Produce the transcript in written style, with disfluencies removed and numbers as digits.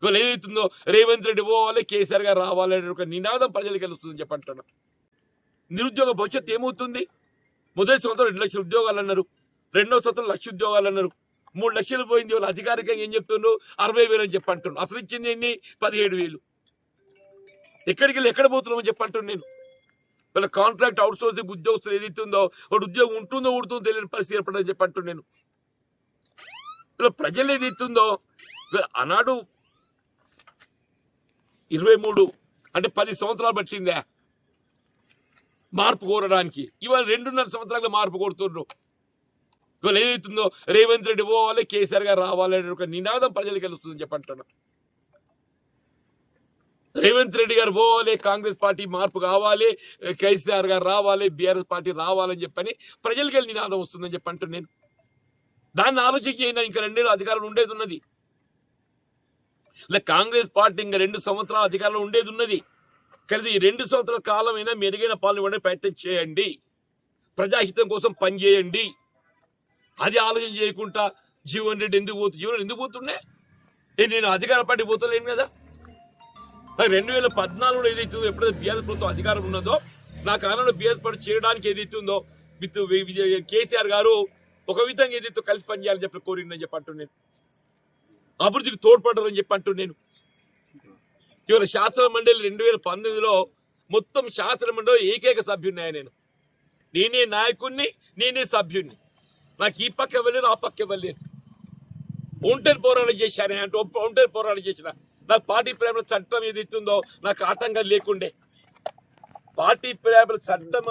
ఇవాళ ఏదైతుందో రేవంత్ రెడ్డి పోవాలి, కేసీఆర్ గారు రావాలనే ఒక నినాదం ప్రజలకు వెళ్తుందని చెప్పంటున్నా. నిరుద్యోగ భవిష్యత్తు ఏమవుతుంది? మొదటి సంవత్సరం 2 లక్షల ఉద్యోగాలు అన్నారు, రెండో సంవత్సరం 1 లక్ష ఉద్యోగాలు అన్నారు, 3 లక్షలు పోయింది. వాళ్ళు అధికారికంగా ఏం చెప్తున్నారు? 60,000 అని చెప్పంటున్నారు. అసలు ఇచ్చింది ఎన్ని? 17,000. ఎక్కడికి వెళ్ళి ఎక్కడ పోతున్నామని చెప్పంటున్నాను నేను. వీళ్ళ కాంట్రాక్ట్ అవుట్ సోర్సింగ్ ఉద్యోగస్తులు ఏదైతుందో వాడు ఉద్యోగం ఉంటుందో ఉడుతుందో తెలియని పరిస్థితి ఏర్పడని చెప్పంటున్నాను నేను. ఇలా ప్రజలు ఏదైతుందో ఆనాడు 23 అంటే 10 సంవత్సరాలు పట్టిందా మార్పు కోరడానికి. ఇవాళ 2.5 సంవత్సరాలుగా మార్పు కోరుతున్నారు. ఇవాళ ఏదైతుందో రేవంత్ రెడ్డి పోవాలి, కేసీఆర్ గారు రావాలనే ఒక నినాదం ప్రజలకు వెళ్తుందని చెప్పంటున్నా. రేవంత్ రెడ్డి గారు పోవాలి, కాంగ్రెస్ పార్టీ మార్పు కావాలి, కేసీఆర్ గారు రావాలి, బీఆర్ఎస్ పార్టీ రావాలని చెప్పని ప్రజలకి వెళ్ళి నినాదం వస్తుందని చెప్పంటున్నాను నేను. దాన్ని ఆలోచించి ఇంకా 2 ఏళ్ళు అధికారంలో ఉండేది ఉన్నది. ఇలా కాంగ్రెస్ పార్టీ ఇంకా 2 సంవత్సరాల అధికారంలో ఉండేది ఉన్నది. కానీ ఈ 2 సంవత్సరాల కాలం అయినా మెరుగైన పాలన ఇవ్వడానికి ప్రయత్నం చేయండి, ప్రజాహితం కోసం పనిచేయండి. అది ఆలోచన చేయకుండా జీవన్ రెడ్డి ఎందుకు పోతుండే? నేను అధికార పార్టీ పోతలేను కదా. 2014లో ఏదైతుందో ఎప్పుడైతే బీఆర్ఎస్ ప్రభుత్వం అధికారం ఉన్నదో నా కాలంలో బీఆర్ఎస్ పార్టీ చేయడానికి ఏదైతుందో కేసీఆర్ గారు ఒక విధంగా ఏదైతే కలిసి పనిచేయాలని చెప్పి కోరిందని చెప్పి అంటున్నాను. అభివృద్ధికి తోడ్పడరని చెప్పి అంటున్నాను. ఇవాళ శాసన మండలి 2019లో మొత్తం శాసన మండలి ఏకైక సభ్యున్నాయి. నేనే నాయకుడిని, నేనే సభ్యుడిని. నాకు ఈ పక్క వెళ్ళారు, ఆ పక్క వెళ్ళారు. ఒంటరి పోరాటం చేశాను అంటే ఒంటరి పోరాటం చేసిన. నాకు పార్టీ ప్రేమల చట్టం ఏదైతుందో నాకు ఆటంకం లేకుండే. పార్టీ ప్రేమల చట్టం